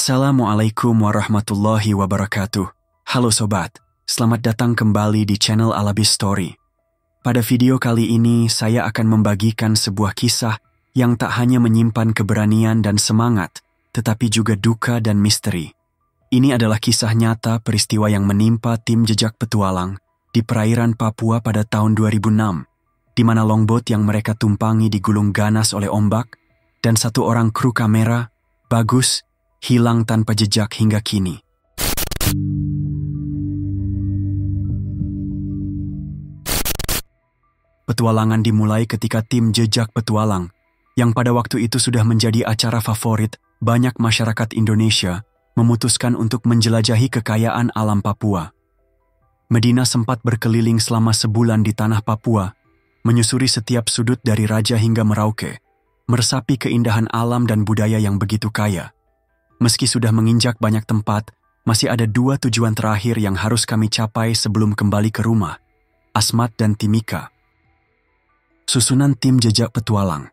Assalamualaikum warahmatullahi wabarakatuh. Halo sobat, selamat datang kembali di channel Alabis Story. Pada video kali ini saya akan membagikan sebuah kisah yang tak hanya menyimpan keberanian dan semangat, tetapi juga duka dan misteri. Ini adalah kisah nyata peristiwa yang menimpa tim jejak petualang di perairan Papua pada tahun 2006, di mana longboat yang mereka tumpangi digulung ganas oleh ombak, dan satu orang kru kamera, Bagus, hilang tanpa jejak hingga kini. Petualangan dimulai ketika tim jejak petualang, yang pada waktu itu sudah menjadi acara favorit banyak masyarakat Indonesia, memutuskan untuk menjelajahi kekayaan alam Papua. Medina sempat berkeliling selama sebulan di tanah Papua, menyusuri setiap sudut dari Raja hingga Merauke, meresapi keindahan alam dan budaya yang begitu kaya. Meski sudah menginjak banyak tempat, masih ada dua tujuan terakhir yang harus kami capai sebelum kembali ke rumah, Asmat dan Timika. Susunan tim jejak petualang.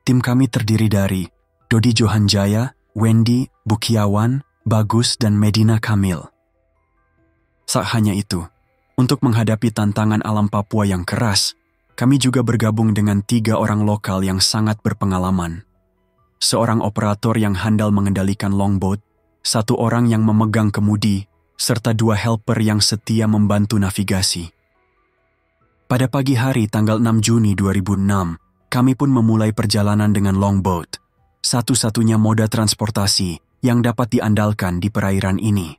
Tim kami terdiri dari Dodi Johanjaya, Wendy, Bukiawan, Bagus, dan Medina Kamil. Tak hanya itu, untuk menghadapi tantangan alam Papua yang keras, kami juga bergabung dengan 3 orang lokal yang sangat berpengalaman. Seorang operator yang handal mengendalikan longboat, 1 orang yang memegang kemudi, serta 2 helper yang setia membantu navigasi. Pada pagi hari tanggal 6 Juni 2006, kami pun memulai perjalanan dengan longboat, satu-satunya moda transportasi yang dapat diandalkan di perairan ini.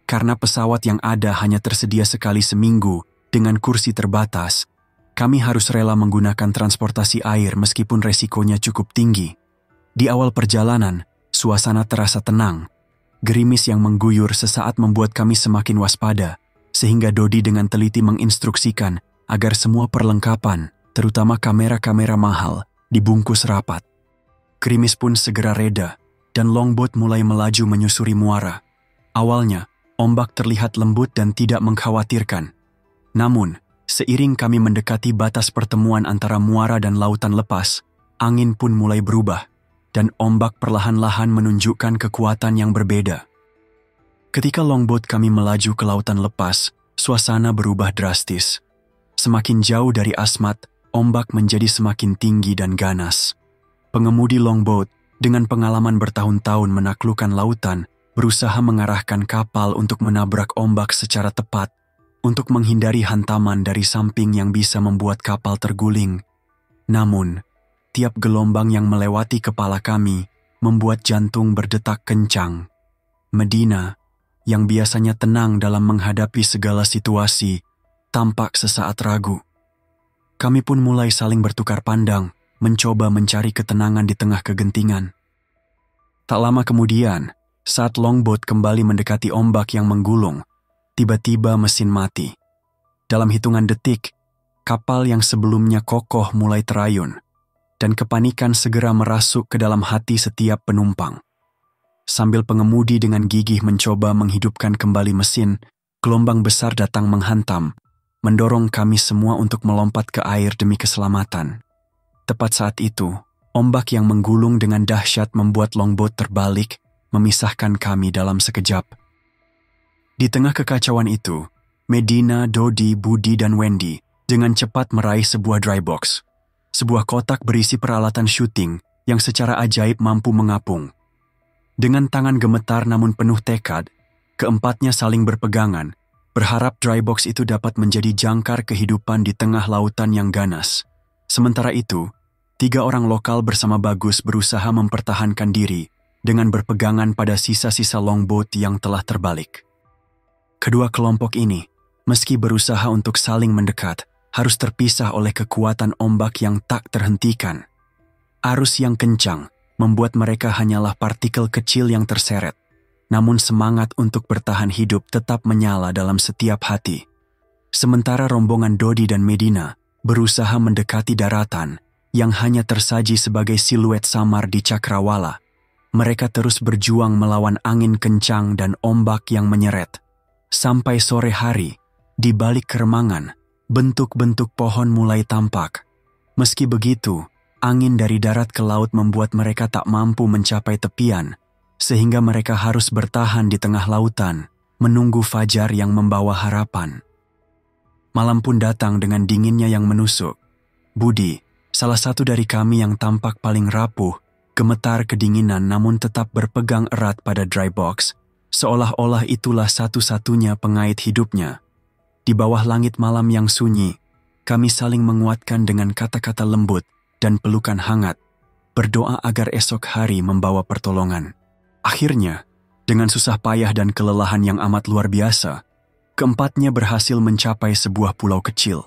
Karena pesawat yang ada hanya tersedia sekali seminggu dengan kursi terbatas, kami harus rela menggunakan transportasi air meskipun resikonya cukup tinggi. Di awal perjalanan, suasana terasa tenang. Gerimis yang mengguyur sesaat membuat kami semakin waspada, sehingga Dodi dengan teliti menginstruksikan agar semua perlengkapan, terutama kamera-kamera mahal, dibungkus rapat. Gerimis pun segera reda, dan longboat mulai melaju menyusuri muara. Awalnya, ombak terlihat lembut dan tidak mengkhawatirkan. Namun, seiring kami mendekati batas pertemuan antara muara dan lautan lepas, angin pun mulai berubah, dan ombak perlahan-lahan menunjukkan kekuatan yang berbeda. Ketika longboat kami melaju ke lautan lepas, suasana berubah drastis. Semakin jauh dari Asmat, ombak menjadi semakin tinggi dan ganas. Pengemudi longboat, dengan pengalaman bertahun-tahun menaklukkan lautan, berusaha mengarahkan kapal untuk menabrak ombak secara tepat, untuk menghindari hantaman dari samping yang bisa membuat kapal terguling. Namun, tiap gelombang yang melewati kepala kami membuat jantung berdetak kencang. Medina, yang biasanya tenang dalam menghadapi segala situasi, tampak sesaat ragu. Kami pun mulai saling bertukar pandang, mencoba mencari ketenangan di tengah kegentingan. Tak lama kemudian, saat longboat kembali mendekati ombak yang menggulung, tiba-tiba mesin mati. Dalam hitungan detik, kapal yang sebelumnya kokoh mulai terayun, dan kepanikan segera merasuk ke dalam hati setiap penumpang. Sambil pengemudi dengan gigih mencoba menghidupkan kembali mesin, gelombang besar datang menghantam, mendorong kami semua untuk melompat ke air demi keselamatan. Tepat saat itu, ombak yang menggulung dengan dahsyat membuat longboat terbalik, memisahkan kami dalam sekejap. Di tengah kekacauan itu, Medina, Dodi, Budi, dan Wendy dengan cepat meraih sebuah dry box. Sebuah kotak berisi peralatan syuting yang secara ajaib mampu mengapung. Dengan tangan gemetar namun penuh tekad, keempatnya saling berpegangan, berharap dry box itu dapat menjadi jangkar kehidupan di tengah lautan yang ganas. Sementara itu, 3 orang lokal bersama Bagus berusaha mempertahankan diri dengan berpegangan pada sisa-sisa longboat yang telah terbalik. Kedua kelompok ini, meski berusaha untuk saling mendekat, harus terpisah oleh kekuatan ombak yang tak terhentikan. Arus yang kencang membuat mereka hanyalah partikel kecil yang terseret, namun semangat untuk bertahan hidup tetap menyala dalam setiap hati. Sementara rombongan Dodi dan Medina berusaha mendekati daratan yang hanya tersaji sebagai siluet samar di cakrawala, mereka terus berjuang melawan angin kencang dan ombak yang menyeret. Sampai sore hari, di balik keremangan, bentuk-bentuk pohon mulai tampak. Meski begitu, angin dari darat ke laut membuat mereka tak mampu mencapai tepian, sehingga mereka harus bertahan di tengah lautan, menunggu fajar yang membawa harapan. Malam pun datang dengan dinginnya yang menusuk. Budi, salah satu dari kami yang tampak paling rapuh, gemetar kedinginan namun tetap berpegang erat pada dry box, seolah-olah itulah satu-satunya pengait hidupnya. Di bawah langit malam yang sunyi, kami saling menguatkan dengan kata-kata lembut dan pelukan hangat, berdoa agar esok hari membawa pertolongan. Akhirnya, dengan susah payah dan kelelahan yang amat luar biasa, keempatnya berhasil mencapai sebuah pulau kecil.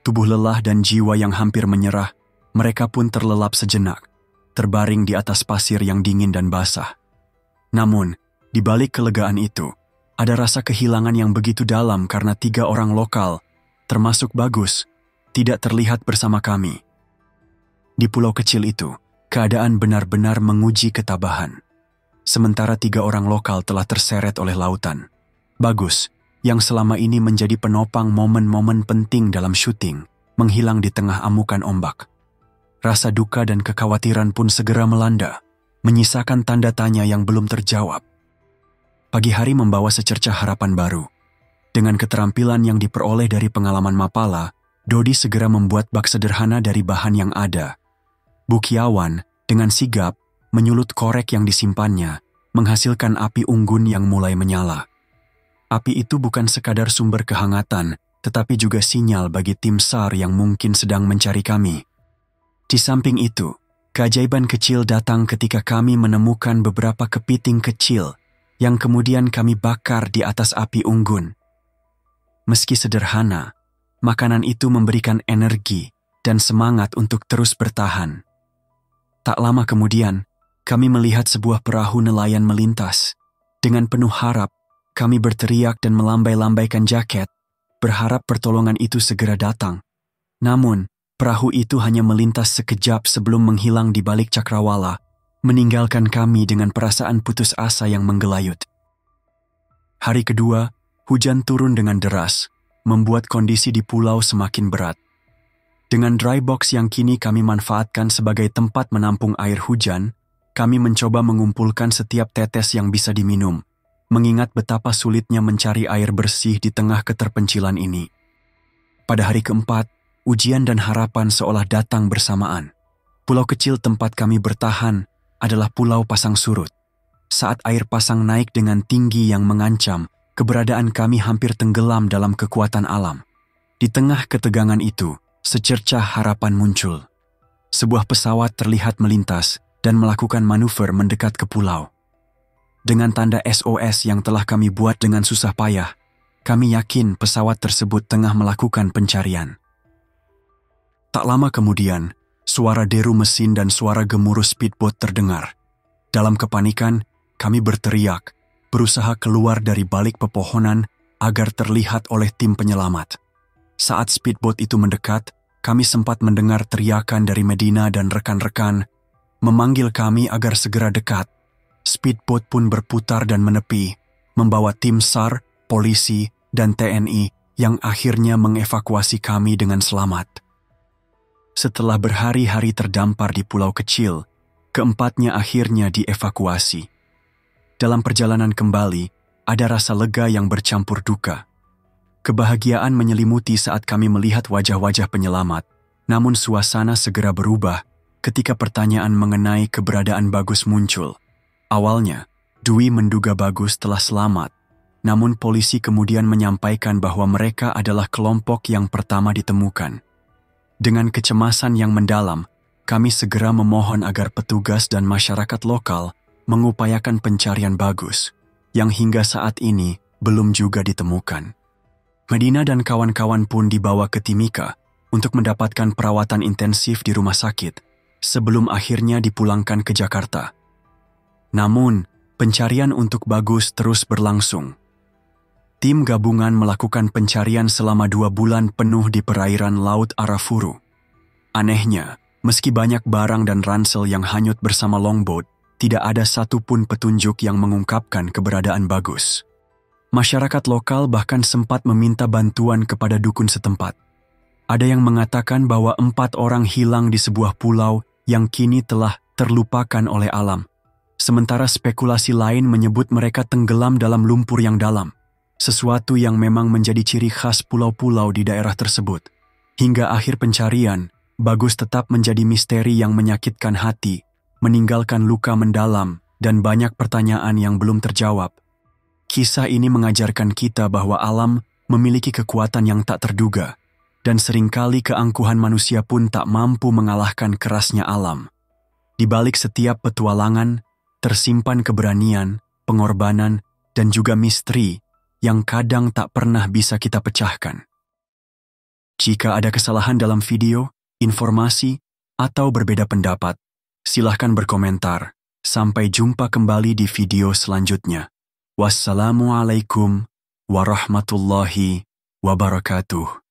Tubuh lelah dan jiwa yang hampir menyerah, mereka pun terlelap sejenak, terbaring di atas pasir yang dingin dan basah. Namun, di balik kelegaan itu, ada rasa kehilangan yang begitu dalam karena 3 orang lokal, termasuk Bagus, tidak terlihat bersama kami. Di pulau kecil itu, keadaan benar-benar menguji ketabahan. Sementara 3 orang lokal telah terseret oleh lautan. Bagus, yang selama ini menjadi penopang momen-momen penting dalam syuting, menghilang di tengah amukan ombak. Rasa duka dan kekhawatiran pun segera melanda, menyisakan tanda tanya yang belum terjawab. Pagi hari membawa secercah harapan baru. Dengan keterampilan yang diperoleh dari pengalaman Mapala, Dodi segera membuat bak sederhana dari bahan yang ada. Bukiawan, dengan sigap, menyulut korek yang disimpannya, menghasilkan api unggun yang mulai menyala. Api itu bukan sekadar sumber kehangatan, tetapi juga sinyal bagi tim SAR yang mungkin sedang mencari kami. Di samping itu, keajaiban kecil datang ketika kami menemukan beberapa kepiting kecil yang kemudian kami bakar di atas api unggun. Meski sederhana, makanan itu memberikan energi dan semangat untuk terus bertahan. Tak lama kemudian, kami melihat sebuah perahu nelayan melintas. Dengan penuh harap, kami berteriak dan melambai-lambaikan jaket, berharap pertolongan itu segera datang. Namun, perahu itu hanya melintas sekejap sebelum menghilang di balik cakrawala, meninggalkan kami dengan perasaan putus asa yang menggelayut. Hari kedua, hujan turun dengan deras, membuat kondisi di pulau semakin berat. Dengan dry box yang kini kami manfaatkan sebagai tempat menampung air hujan, kami mencoba mengumpulkan setiap tetes yang bisa diminum, mengingat betapa sulitnya mencari air bersih di tengah keterpencilan ini. Pada hari keempat, ujian dan harapan seolah datang bersamaan. Pulau kecil tempat kami bertahan adalah Pulau Pasang Surut. Saat air pasang naik dengan tinggi yang mengancam, keberadaan kami hampir tenggelam dalam kekuatan alam. Di tengah ketegangan itu, secercah harapan muncul. Sebuah pesawat terlihat melintas dan melakukan manuver mendekat ke pulau. Dengan tanda SOS yang telah kami buat dengan susah payah, kami yakin pesawat tersebut tengah melakukan pencarian. Tak lama kemudian, suara deru mesin dan suara gemuruh speedboat terdengar. Dalam kepanikan, kami berteriak, berusaha keluar dari balik pepohonan agar terlihat oleh tim penyelamat. Saat speedboat itu mendekat, kami sempat mendengar teriakan dari Medina dan rekan-rekan, memanggil kami agar segera dekat. Speedboat pun berputar dan menepi, membawa tim SAR, polisi, dan TNI yang akhirnya mengevakuasi kami dengan selamat. Setelah berhari-hari terdampar di pulau kecil, keempatnya akhirnya dievakuasi. Dalam perjalanan kembali, ada rasa lega yang bercampur duka. Kebahagiaan menyelimuti saat kami melihat wajah-wajah penyelamat, namun suasana segera berubah ketika pertanyaan mengenai keberadaan Bagus muncul. Awalnya, Dwi menduga Bagus telah selamat, namun polisi kemudian menyampaikan bahwa mereka adalah kelompok yang pertama ditemukan. Dengan kecemasan yang mendalam, kami segera memohon agar petugas dan masyarakat lokal mengupayakan pencarian Bagus, yang hingga saat ini belum juga ditemukan. Medina dan kawan-kawan pun dibawa ke Timika untuk mendapatkan perawatan intensif di rumah sakit sebelum akhirnya dipulangkan ke Jakarta. Namun, pencarian untuk Bagus terus berlangsung. Tim gabungan melakukan pencarian selama 2 bulan penuh di perairan Laut Arafuru. Anehnya, meski banyak barang dan ransel yang hanyut bersama longboat, tidak ada satupun petunjuk yang mengungkapkan keberadaan Bagus. Masyarakat lokal bahkan sempat meminta bantuan kepada dukun setempat. Ada yang mengatakan bahwa 4 orang hilang di sebuah pulau yang kini telah terlupakan oleh alam. Sementara spekulasi lain menyebut mereka tenggelam dalam lumpur yang dalam, sesuatu yang memang menjadi ciri khas pulau-pulau di daerah tersebut. Hingga akhir pencarian, Bagus tetap menjadi misteri yang menyakitkan hati, meninggalkan luka mendalam dan banyak pertanyaan yang belum terjawab. Kisah ini mengajarkan kita bahwa alam memiliki kekuatan yang tak terduga, dan seringkali keangkuhan manusia pun tak mampu mengalahkan kerasnya alam. Di balik setiap petualangan, tersimpan keberanian, pengorbanan, dan juga misteri yang kadang tak pernah bisa kita pecahkan. Jika ada kesalahan dalam video, informasi, atau berbeda pendapat, silahkan berkomentar. Sampai jumpa kembali di video selanjutnya. Wassalamualaikum warahmatullahi wabarakatuh.